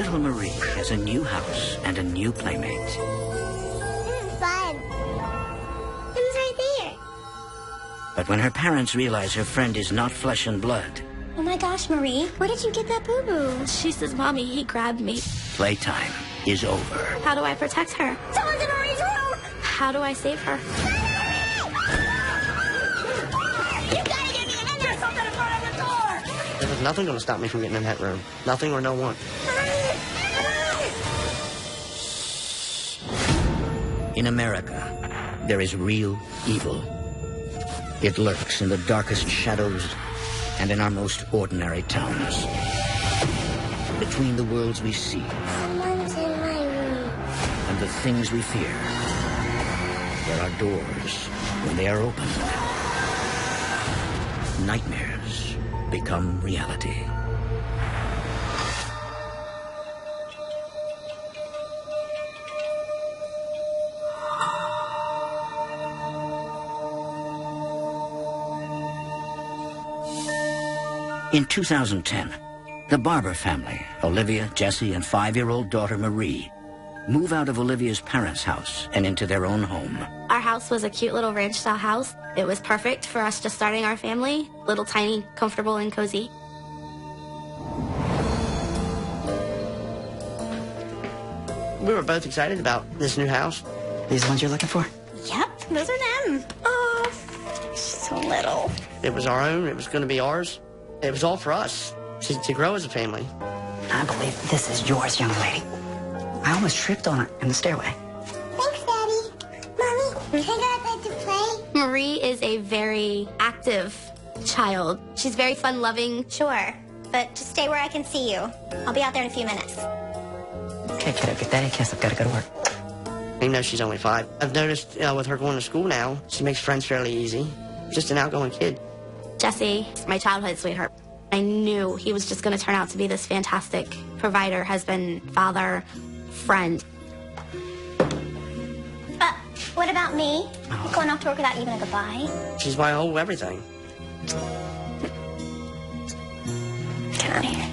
Little Marie has a new house and a new playmate. Fun. It was right there. But when her parents realize her friend is not flesh and blood... Oh my gosh, Marie, where did you get that boo-boo? She says, Mommy, he grabbed me. Playtime is over. How do I protect her? Someone's in Marie's room! How do I save her? You gotta get me in there! Something in front of the door! There was nothing going to stop me from getting in that room. Nothing or no one. In America, there is real evil. It lurks in the darkest shadows and in our most ordinary towns. Between the worlds we see Someone's in my room. and the things we fear, there are doors. When they are opened, nightmares become reality. In 2010, the Barber family, Olivia, Jesse, and 5-year-old daughter Marie, move out of Olivia's parents' house and into their own home. Our house was a cute little ranch-style house. It was perfect for us just starting our family. Little, tiny, comfortable, and cozy. We were both excited about this new house. These ones you're looking for? Yep, those are them. Oh, she's so little. It was our own. It was going to be ours. It was all for us to grow as a family. I believe this is yours, young lady. I almost tripped on it in the stairway. Thanks, Daddy. Mommy, can I go outside to play? Marie is a very active child. She's very fun-loving. Sure, but just stay where I can see you. I'll be out there in a few minutes. Okay, kiddo, get Daddy a kiss. I've got to go to work. Even though she's only 5. I've noticed with her going to school now, she makes friends fairly easy. Just an outgoing kid. Jesse, my childhood sweetheart. I knew he was just going to turn out to be this fantastic provider, husband, father, friend. What about me? Going off to work without even a goodbye? She's my whole everything. Get out of here.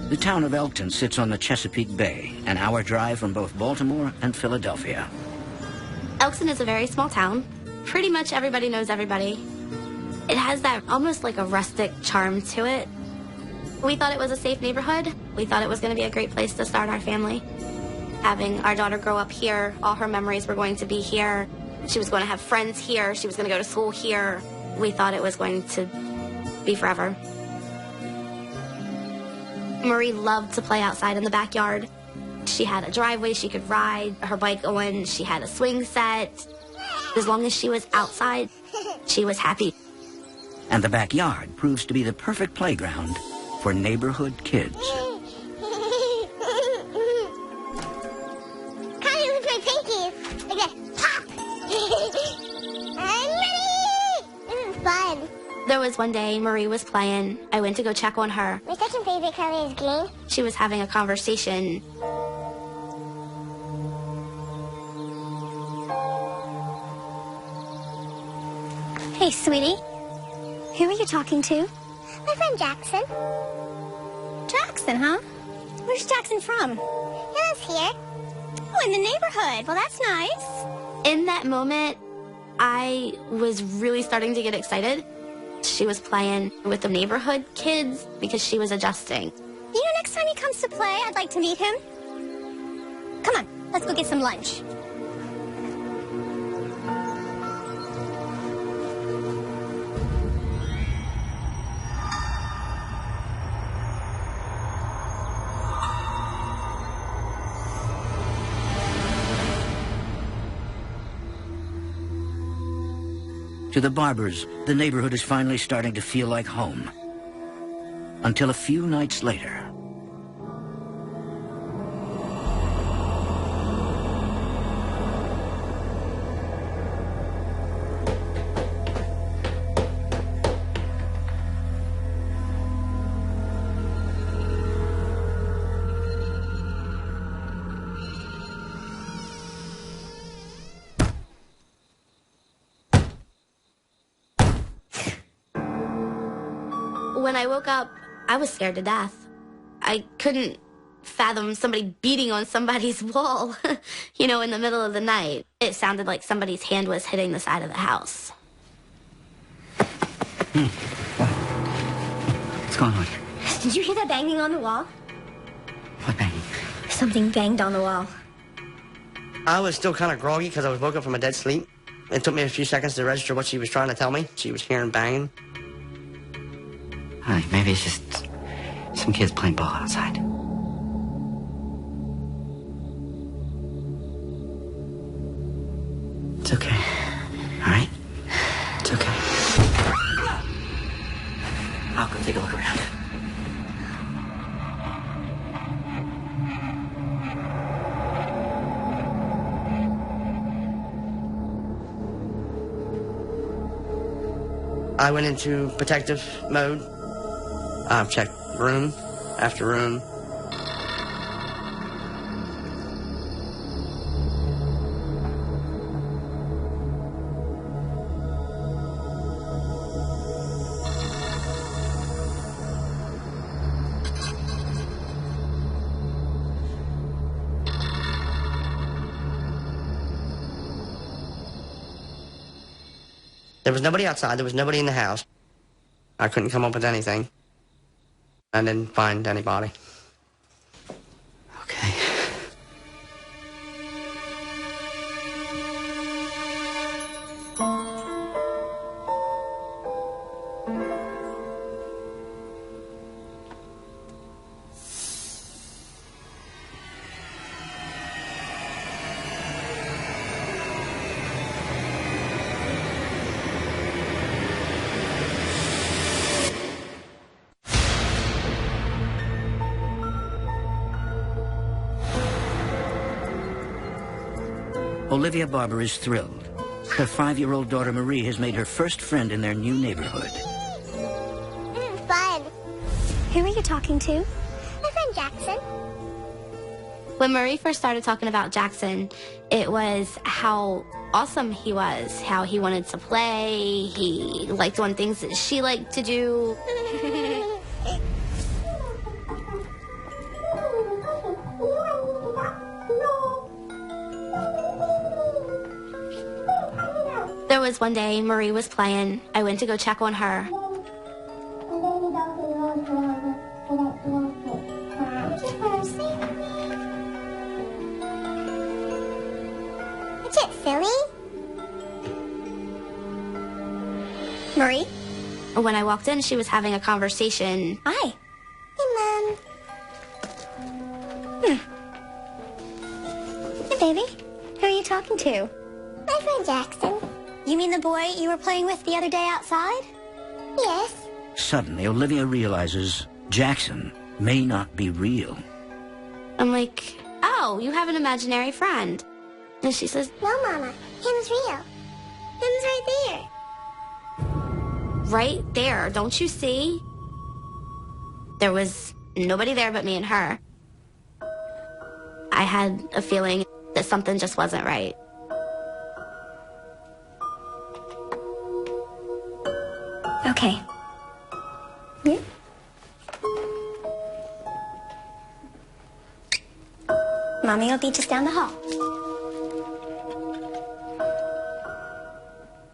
The town of Elkton sits on the Chesapeake Bay, an hour drive from both Baltimore and Philadelphia. Elkton is a very small town. Pretty much everybody knows everybody. It has that almost like a rustic charm to it. We thought it was a safe neighborhood. We thought it was going to be a great place to start our family. Having our daughter grow up here, all her memories were going to be here. She was going to have friends here. She was going to go to school here. We thought it was going to be forever. Marie loved to play outside in the backyard. She had a driveway she could ride her bike on. She had a swing set. As long as she was outside, she was happy. And the backyard proves to be the perfect playground for neighborhood kids. Connie, look at my pinkies. Like that. Pop! I'm ready! This is fun. There was one day Marie was playing. I went to go check on her. My second favorite color is green. She was having a conversation. Hey, sweetie. Who are you talking to? My friend Jackson. Jackson, huh? Where's Jackson from? He lives here. Oh, in the neighborhood. Well, that's nice. In that moment, I was really starting to get excited. She was playing with the neighborhood kids because she was adjusting. You know, next time he comes to play, I'd like to meet him. Come on, let's go get some lunch. To the Barbers, the neighborhood is finally starting to feel like home. Until a few nights later. When I woke up, I was scared to death. I couldn't fathom somebody beating on somebody's wall, in the middle of the night. It sounded like somebody's hand was hitting the side of the house. What's going on here? Did you hear that banging on the wall? What banging? Something banged on the wall. I was still kind of groggy because I was woke up from a dead sleep. It took me a few seconds to register what she was trying to tell me. She was hearing banging. All right, maybe it's just some kids playing ball outside. It's okay. All right? It's okay. I'll go take a look around. I went into protective mode. I've checked room after room. There was nobody outside. There was nobody in the house. I couldn't come up with anything. I didn't find anybody. Okay. Olivia Barber is thrilled. Her 5-year-old daughter Marie has made her first friend in their new neighborhood. Fun. Who are you talking to? My friend Jackson. When Marie first started talking about Jackson, it was how awesome he was, how he wanted to play, he liked doing things that she liked to do. There was one day Marie was playing. I went to go check on her. What's it, silly? Marie? When I walked in, she was having a conversation. Hi. Hey, Mom. Hey, baby. Who are you talking to? My friend Jackson. You mean the boy you were playing with the other day outside? Yes. Suddenly, Olivia realizes Jackson may not be real. I'm like, oh, you have an imaginary friend. And she says, No, Mama. Him's real. Him's right there. right there, don't you see? There was nobody there but me and her. I had a feeling that something just wasn't right. Okay. Yeah. Mommy will be just down the hall.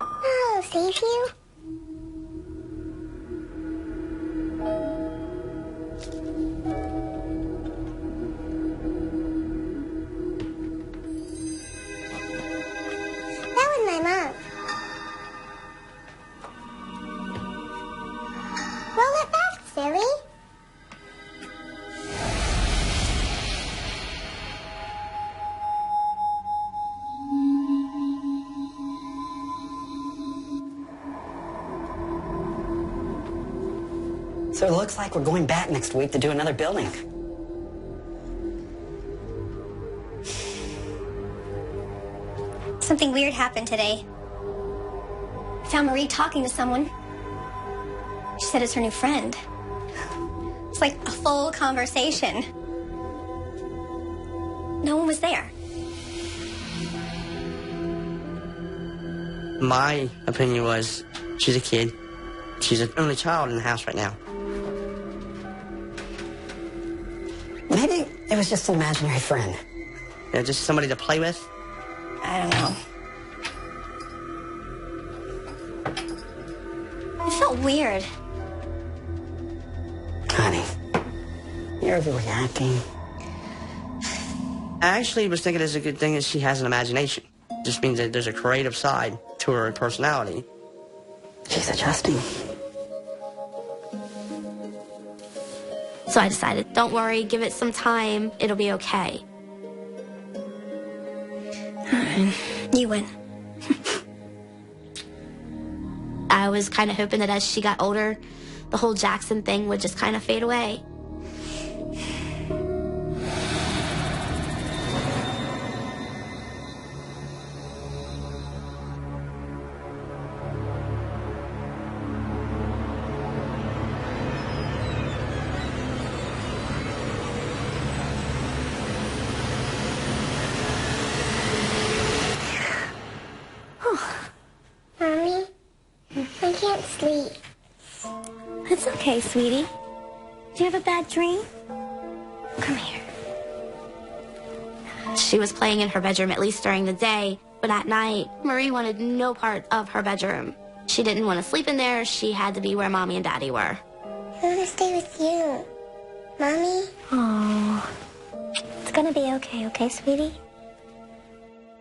Oh, save you? That was my mom. Roll it back, silly. So it looks like we're going back next week to do another building. Something weird happened today. I found Marie talking to someone. She said it's her new friend. It's like a full conversation. No one was there. My opinion was, she's a kid. She's the only child in the house right now. It was just an imaginary friend. Yeah, just somebody to play with? I don't know. It felt weird. Honey, you're overreacting. I actually was thinking it's a good thing that she has an imagination. It just means that there's a creative side to her personality. She's adjusting. So I decided, don't worry, give it some time, it'll be okay. You win. I was kind of hoping that as she got older, the whole Jackson thing would just kind of fade away. Mommy, I can't sleep. It's okay, sweetie. Do you have a bad dream? Come here. She was playing in her bedroom at least during the day, but at night, Marie wanted no part of her bedroom. She didn't want to sleep in there. She had to be where Mommy and Daddy were. I want to stay with you. Mommy? Oh, it's gonna be okay, sweetie?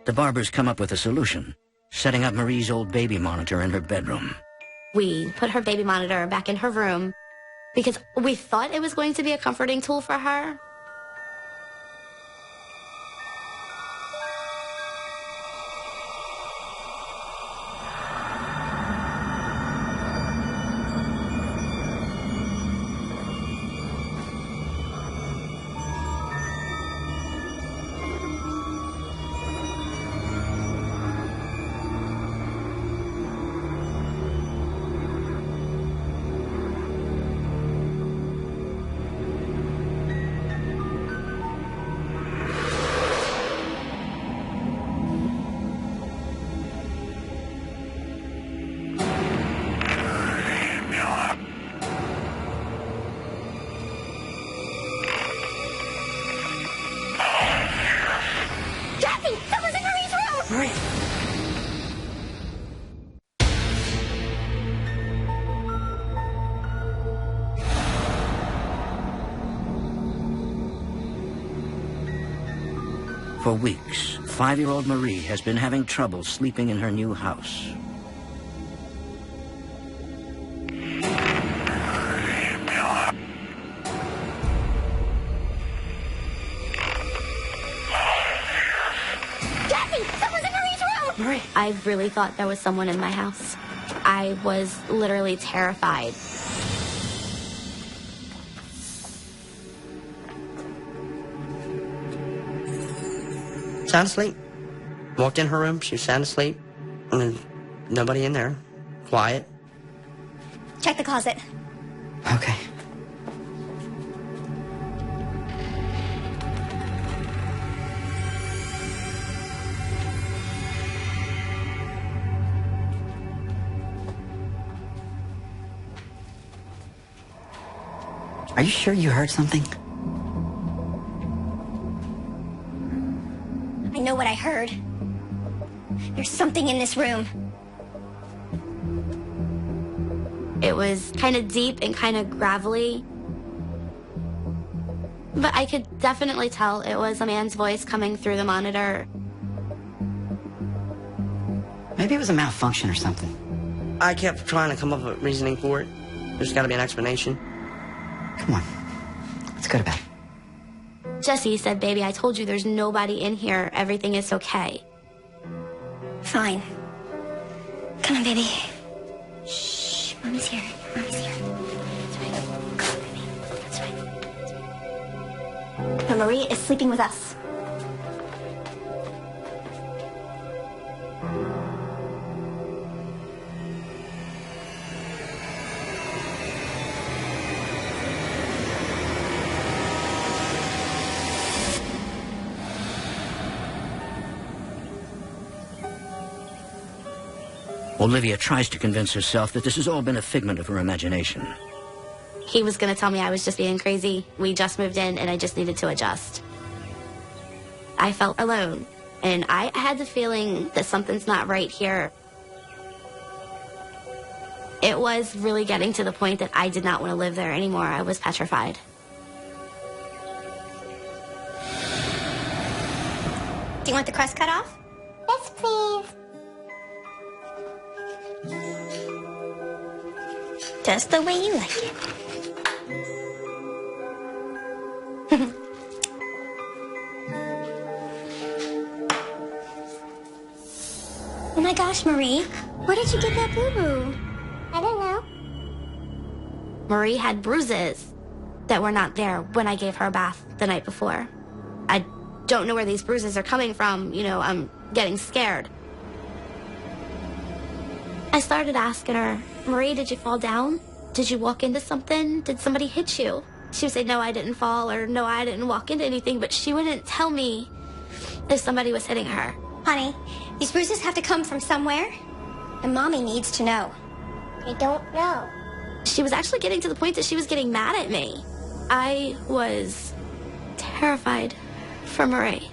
The Barbers come up with a solution, setting up Marie's old baby monitor in her bedroom. We put her baby monitor back in her room because we thought it was going to be a comforting tool for her. For weeks, 5-year-old Marie has been having trouble sleeping in her new house. Marie, I really thought there was someone in my house. I was literally terrified. Sound asleep. Walked in her room, she was sound asleep. And then nobody in there. Quiet. Check the closet. Okay. Are you sure you heard something? I know what I heard. There's something in this room. It was kind of deep and kind of gravelly. But I could definitely tell it was a man's voice coming through the monitor. Maybe it was a malfunction or something. I kept trying to come up with reasoning for it. There's got to be an explanation. Come on. Let's go to bed. Jesse said, "Baby, I told you there's nobody in here. Everything is okay." Fine. Come on, baby. Shh. Mommy's here. Mommy's here. That's right. Come on, baby. That's right. But Marie is sleeping with us. Olivia tries to convince herself that this has all been a figment of her imagination. He was going to tell me I was just being crazy. We just moved in and I just needed to adjust. I felt alone, and I had the feeling that something's not right here. It was really getting to the point that I did not want to live there anymore. I was petrified. Do you want the crust cut off? Yes, please. Just the way you like it. Oh my gosh, Marie. Where did you get that boo-boo? I don't know. Marie had bruises that were not there when I gave her a bath the night before. I don't know where these bruises are coming from. You know, I'm getting scared. I started asking her, Marie, did you fall down? Did you walk into something? Did somebody hit you? She would say, no, I didn't fall, or no, I didn't walk into anything, but she wouldn't tell me if somebody was hitting her. Honey, these bruises have to come from somewhere, and Mommy needs to know. I don't know. She was actually getting to the point that she was getting mad at me. I was terrified for Marie.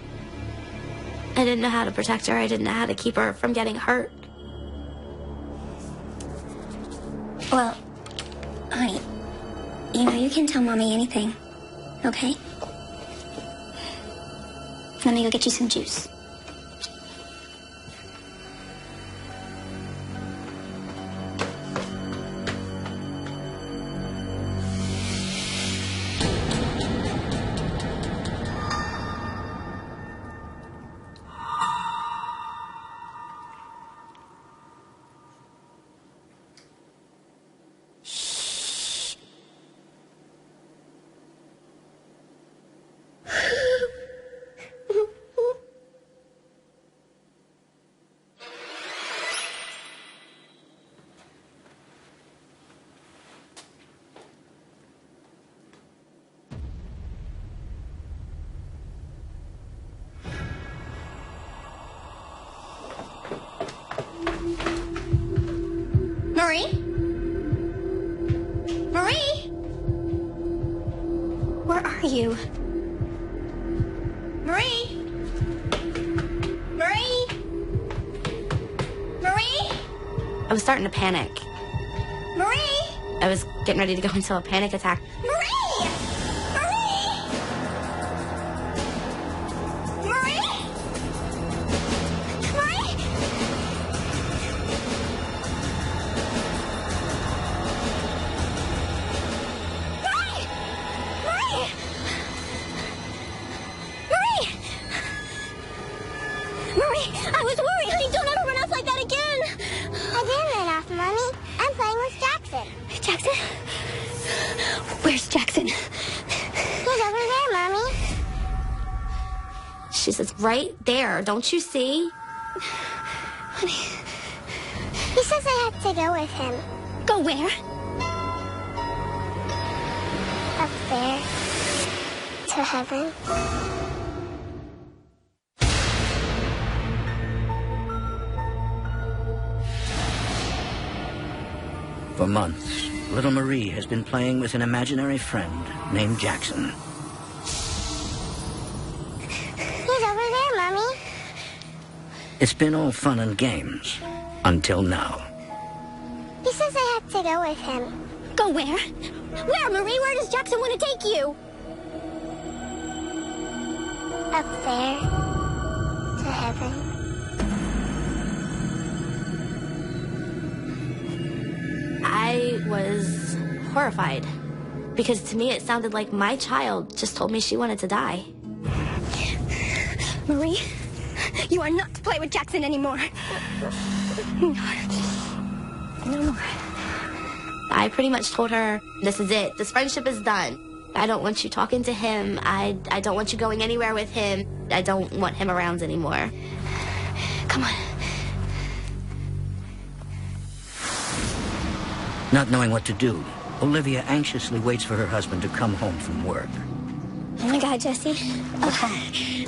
I didn't know how to protect her. I didn't know how to keep her from getting hurt. Well, honey, you know, you can tell Mommy anything, okay? Let me go get you some juice. Marie? Marie? Where are you? Marie? Marie? Marie? I was starting to panic. Marie? I was getting ready to go into a panic attack. Marie! Marie! Marie? Marie? Marie! Marie! Marie! Marie, I was worried, honey. Don't ever run off like that again. I didn't run off, Mommy. I'm playing with Jackson. Jackson? Where's Jackson? He's over there, Mommy. She says, right there. Don't you see? Honey. He says I have to go with him. Go where? Up there. To heaven. For months, little Marie has been playing with an imaginary friend named Jackson. He's over there, Mommy. It's been all fun and games until now. He says I have to go with him. Go where? Where, Marie? Where does Jackson want to take you? Up there. To heaven. I was horrified because to me it sounded like my child just told me she wanted to die. Marie, you are not to play with Jackson anymore. No more. I pretty much told her, this is it. This friendship is done. I don't want you talking to him. I don't want you going anywhere with him. I don't want him around anymore. Come on. Not knowing what to do, Olivia anxiously waits for her husband to come home from work. Oh my God, Jesse.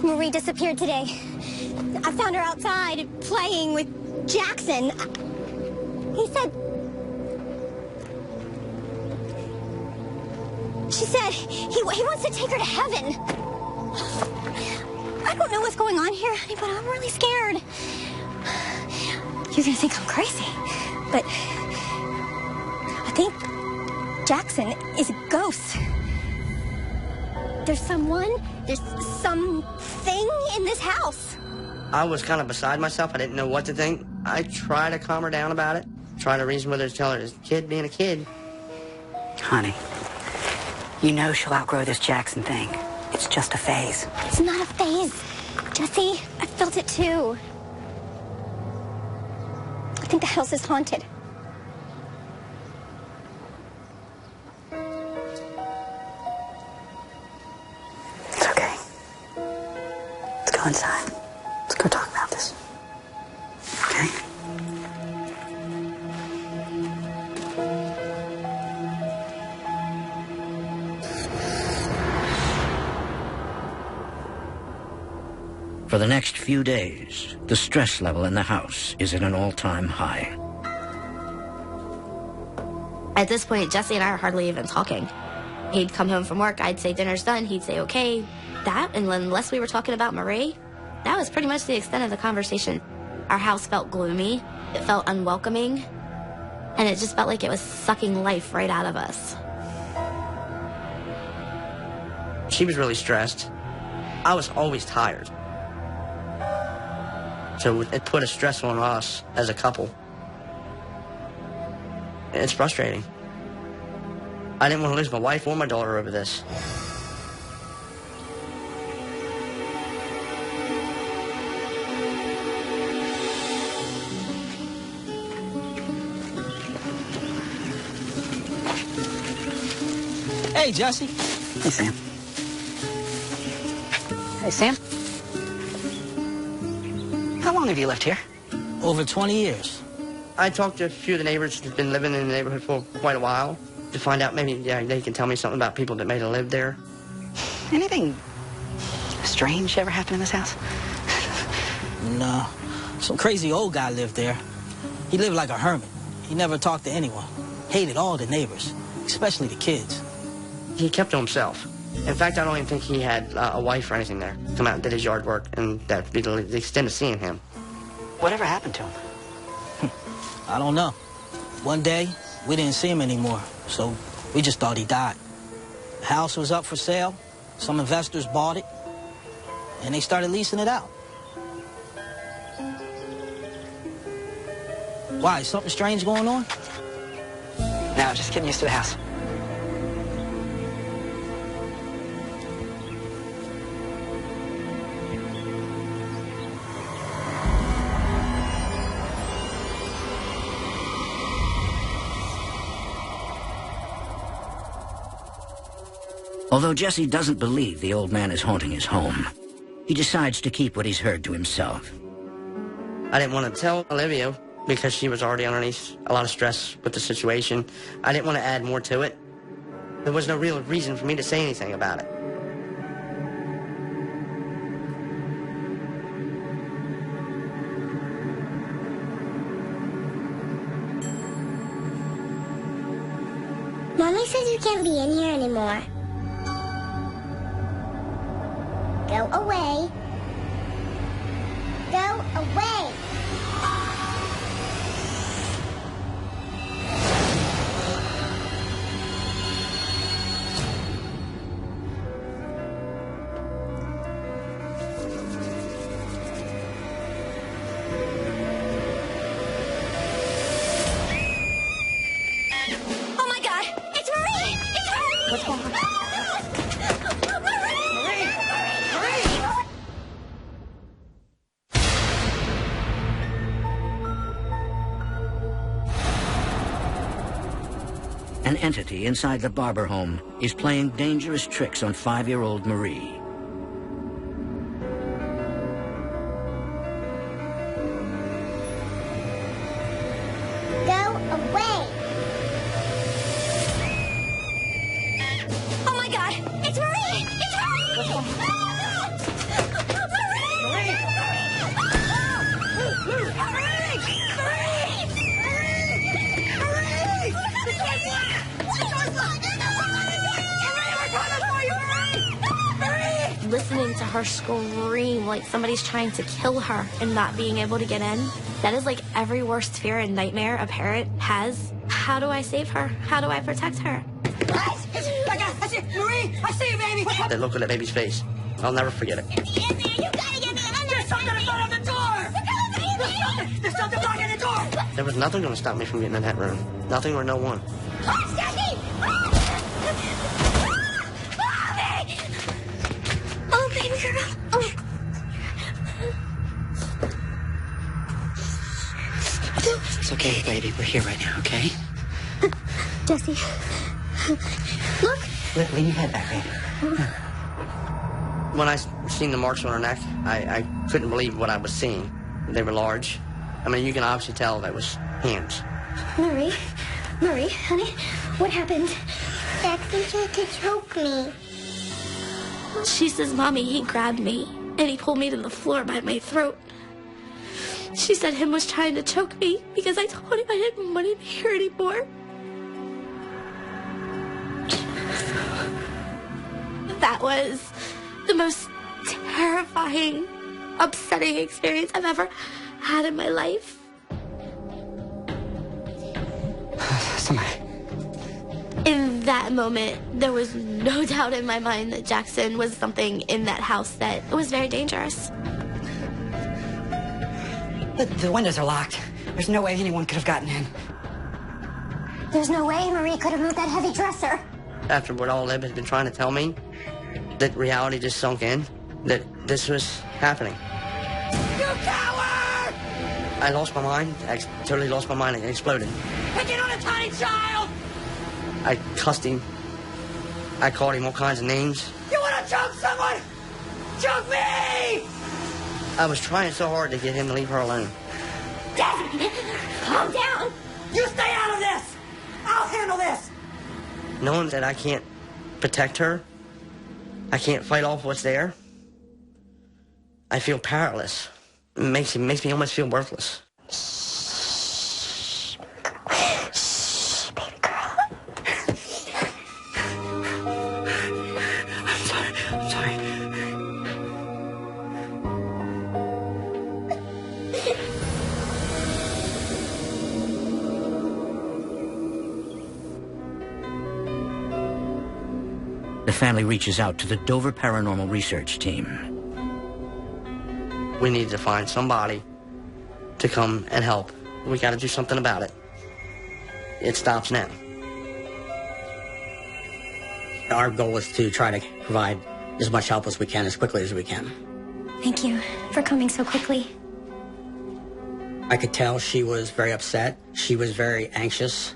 Marie disappeared today. I found her outside playing with Jackson. He said... She said he wants to take her to heaven. I don't know what's going on here, honey, but I'm really scared. You're gonna think I'm crazy, but I think Jackson is a ghost. There's something in this house. I was kind of beside myself. I didn't know what to think. I tried to calm her down about it, try to reason with her, tell her it's a kid being a kid. Honey, you know she'll outgrow this Jackson thing. It's just a phase. It's not a phase. Jesse, I felt it too. I think the house is haunted. It's okay. Let's go inside. Let's go talk about this. Okay? For the next few days, the stress level in the house is at an all-time high. At this point, Jesse and I are hardly even talking. He'd come home from work, I'd say dinner's done, he'd say okay. That, and unless we were talking about Marie, that was pretty much the extent of the conversation. Our house felt gloomy, it felt unwelcoming, and it just felt like it was sucking life right out of us. She was really stressed. I was always tired. So it put a stress on us as a couple. It's frustrating. I didn't want to lose my wife or my daughter over this. Hey, Jesse. Hey, Sam. Hey, Sam. How long have you lived here? Over 20 years. I talked to a few of the neighbors who've been living in the neighborhood for quite a while to find out maybe they can tell me something about people that may have lived there. Anything strange ever happened in this house? No. Some crazy old guy lived there. He lived like a hermit. He never talked to anyone. Hated all the neighbors, especially the kids. He kept to himself. In fact, I don't even think he had a wife or anything there. Come out and did his yard work, and that would be the extent of seeing him. Whatever happened to him? I don't know. One day, we didn't see him anymore, so we just thought he died. The house was up for sale. Some investors bought it, and they started leasing it out. Why, is something strange going on? No, just getting used to the house. Although Jesse doesn't believe the old man is haunting his home, he decides to keep what he's heard to himself. I didn't want to tell Olivia because she was already underneath a lot of stress with the situation. I didn't want to add more to it. There was no real reason for me to say anything about it. Mommy says you can't be in here anymore. Go away. Go away. Oh my God! It's Marie! It's Marie! What's going on? An entity inside the Barber home is playing dangerous tricks on 5-year-old Marie. Go away. Oh my God! It's Marie! It's Marie! What's going on? Marie! her scream like somebody's trying to kill her and not being able to get in. That is like every worst fear and nightmare a parent has. How do I save her? How do I protect her? I see Marie! I see you, baby! That look on that baby's face, I'll never forget it. Get me in there! You gotta get me in there! There's something in front of the door! There's something blocking the door! There was nothing going to stop me from getting in that room. Nothing or no one. Oh, Stephanie! Oh, baby girl! Oh. It's okay, baby. We're here right now, okay? Jesse, look. Lean your head back, baby. When I seen the marks on her neck, I couldn't believe what I was seeing. They were large. I mean, you can obviously tell that was hands. Marie, honey, what happened? Jackson tried to choke me. She says, Mommy, he grabbed me and he pulled me to the floor by my throat. She said him was trying to choke me because I told him I didn't want him here anymore. That was the most terrifying, upsetting experience I've ever had in my life. Somebody. In that moment, there was no doubt in my mind that Jackson was something in that house that was very dangerous. The windows are locked. There's no way anyone could have gotten in. There's no way Marie could have moved that heavy dresser. After what all Leb has been trying to tell me, that reality just sunk in, that this was happening. You coward! I lost my mind. I totally lost my mind and exploded. Picking on a tiny child! I cussed him. I called him all kinds of names. You want to choke someone? Choke me! I was trying so hard to get him to leave her alone. Jesse, calm down. You stay out of this! I'll handle this! Knowing that I can't protect her, I can't fight off what's there, I feel powerless. It makes me almost feel worthless. Shh, baby girl. I'm sorry. The family reaches out to the Dover Paranormal Research Team. We need to find somebody to come and help. We got to do something about it. It stops now. Our goal is to try to provide as much help as we can, as quickly as we can. Thank you for coming so quickly. I could tell she was very upset. She was very anxious.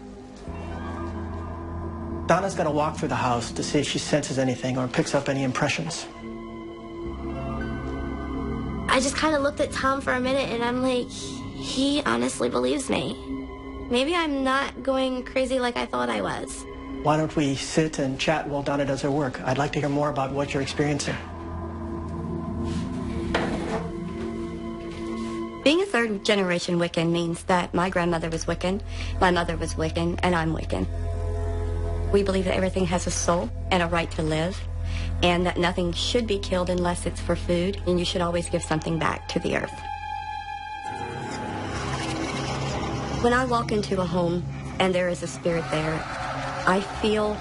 Donna's got to walk through the house to see if she senses anything or picks up any impressions. I just kind of looked at Tom for a minute and I'm like, he honestly believes me. Maybe I'm not going crazy like I thought I was. Why don't we sit and chat while Donna does her work? I'd like to hear more about what you're experiencing. Being a third-generation Wiccan means that my grandmother was Wiccan, my mother was Wiccan, and I'm Wiccan. We believe that everything has a soul and a right to live, and that nothing should be killed unless it's for food, and you should always give something back to the earth. When I walk into a home and there is a spirit there, I feel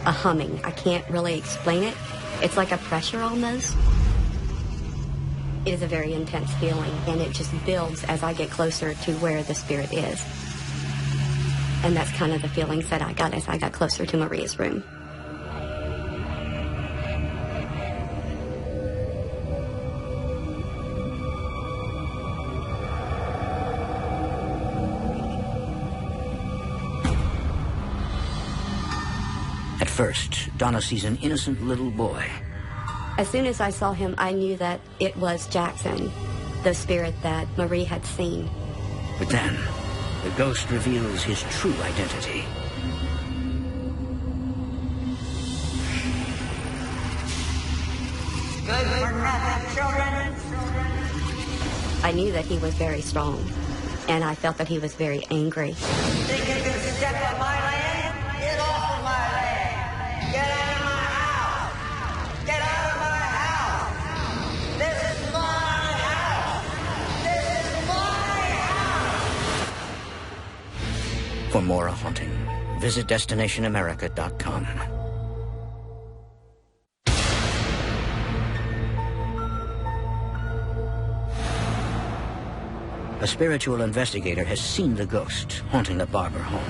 a humming. I can't really explain it. It's like a pressure almost. It is a very intense feeling, and it just builds as I get closer to where the spirit is. And that's kind of the feelings that I got as I got closer to Maria's room. At first, Donna sees an innocent little boy. As soon as I saw him, I knew that it was Jackson, the spirit that Marie had seen. But then, the ghost reveals his true identity. Good for nothing, children. I knew that he was very strong, and I felt that he was very angry. Think you can step on my land? Get off my land. Get out of my house. Get out of my house. For more haunting, visit destinationamerica.com. A spiritual investigator has seen the ghost haunting the Barber home.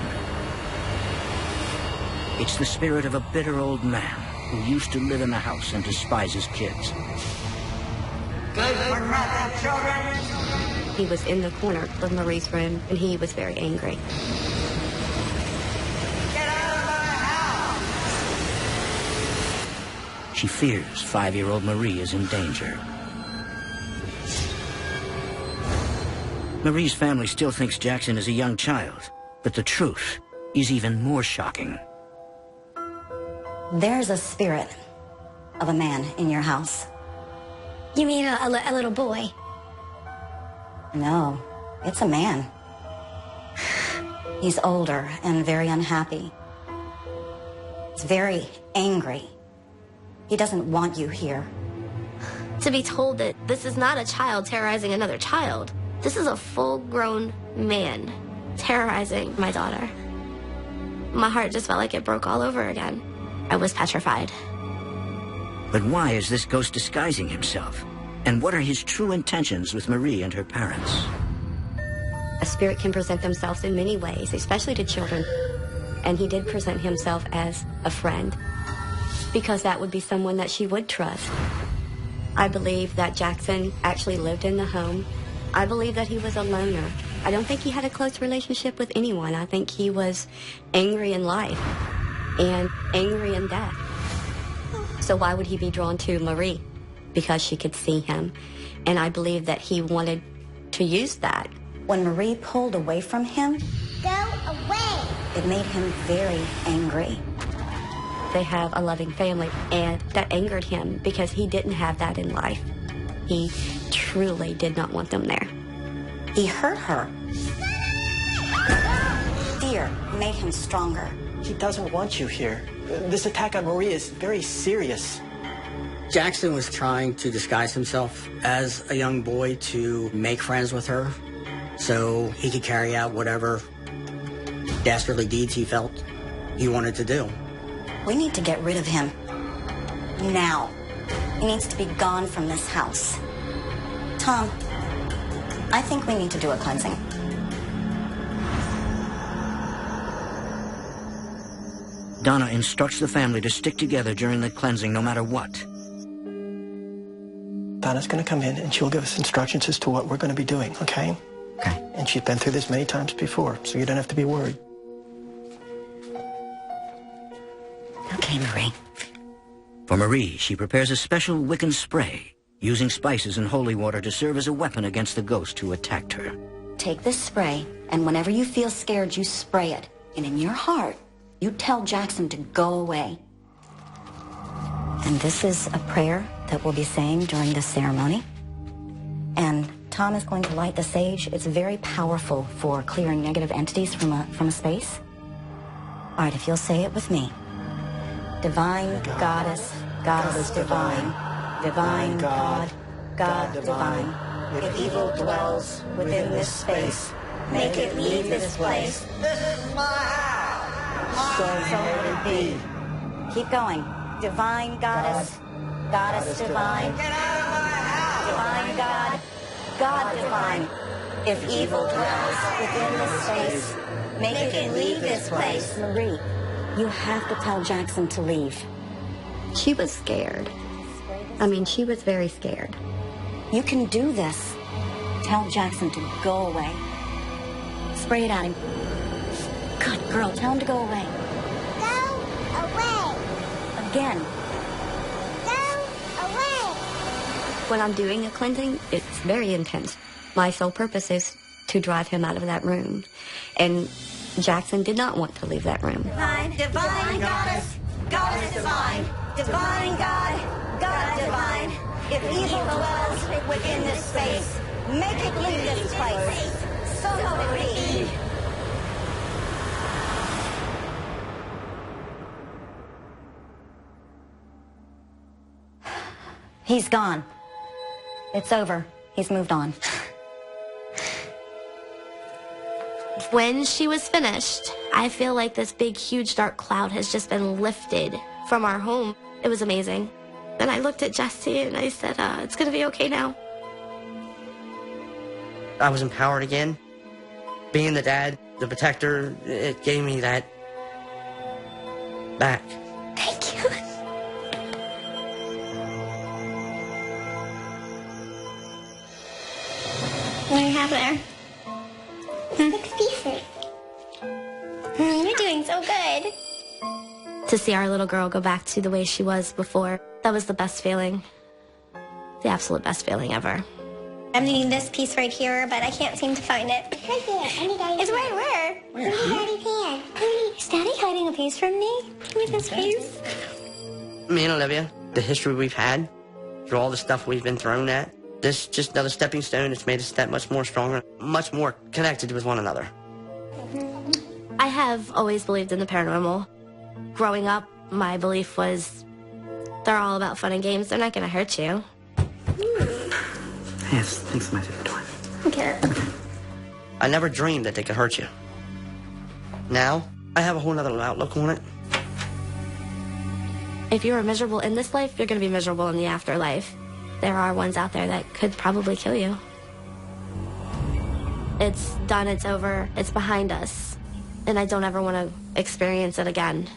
It's the spirit of a bitter old man who used to live in the house and despise his kids. Good for nothing, children! He was in the corner of Marie's room, and he was very angry. Get out of my house! She fears 5-year-old Marie is in danger. Marie's family still thinks Jackson is a young child, but the truth is even more shocking. There's a spirit of a man in your house. You mean a little boy? No, it's a man. He's older and very unhappy. He's very angry. He doesn't want you here. To be told that this is not a child terrorizing another child. This is a full-grown man terrorizing my daughter. My heart just felt like it broke all over again. I was petrified. But why is this ghost disguising himself? And what are his true intentions with Marie and her parents? A spirit can present themselves in many ways, especially to children. And he did present himself as a friend, because that would be someone that she would trust. I believe that Jackson actually lived in the home. I believe that he was a loner. I don't think he had a close relationship with anyone. I think he was angry in life and angry in death. So why would he be drawn to Marie? Because she could see him. And I believe that he wanted to use that. When Marie pulled away from him, Go away! it made him very angry. They have a loving family, and that angered him because he didn't have that in life. He truly did not want them there. He hurt her. Fear made him stronger. He doesn't want you here. This attack on Marie is very serious. Jackson was trying to disguise himself as a young boy to make friends with her so he could carry out whatever dastardly deeds he felt he wanted to do. We need to get rid of him. Now. He needs to be gone from this house. Tom, I think we need to do a cleansing. Donna instructs the family to stick together during the cleansing no matter what. Donna's going to come in and she'll give us instructions as to what we're going to be doing, okay? Okay. And she's been through this many times before, so you don't have to be worried. Okay, Marie. For Marie, she prepares a special Wiccan spray, using spices and holy water to serve as a weapon against the ghost who attacked her. Take this spray, and whenever you feel scared, you spray it. And in your heart, you tell Jackson to go away. And this is a prayer that we'll be saying during this ceremony. And Tom is going to light the sage. It's very powerful for clearing negative entities from a space. All right, if you'll say it with me. Divine Goddess, Goddess Divine, Divine God, God Divine. If evil dwells within this space, make it leave this place. This is my house! So let it be. Keep going. Divine Goddess, Goddess Divine. Get out of my house! Divine God, God Divine. If evil dwells within this space, make it leave this place. Marie, you have to tell Jackson to leave. She was scared. I mean, she was very scared. You can do this. Tell Jackson to go away. Spray it at him. Good girl, tell him to go away. Go away! Again. Go away! When I'm doing a cleansing, it's very intense. My sole purpose is to drive him out of that room. And Jackson did not want to leave that room. Divine, Divine Goddess, Goddess Divine, Divine God, God Divine. If evil dwells within this space, make it leave this place. So let it be. He's gone. It's over. He's moved on. When she was finished, I feel like this big, huge, dark cloud has just been lifted from our home. It was amazing. Then I looked at Jesse and I said, it's going to be okay now. I was empowered again. Being the dad, the protector, it gave me that back. Thank you. What do you have there? 6 pieces. You're doing so good. To see our little girl go back to the way she was before, that was the best feeling. The absolute best feeling ever. I'm needing this piece right here, but I can't seem to find it. It's right there. It's right where? Where? Daddy's hand. Is Daddy hiding a piece from me? Give me this piece. Me and Olivia, the history we've had, through all the stuff we've been thrown at, this is just another stepping stone. It's made us that much more stronger, much more connected with one another. I have always believed in the paranormal. Growing up, my belief was they're all about fun and games. They're not going to hurt you. Yes, thanks so much for doing. Okay. I never dreamed that they could hurt you. Now, I have a whole other outlook on it. If you are miserable in this life, you're going to be miserable in the afterlife. There are ones out there that could probably kill you. It's done, it's over, it's behind us. And I don't ever want to experience it again.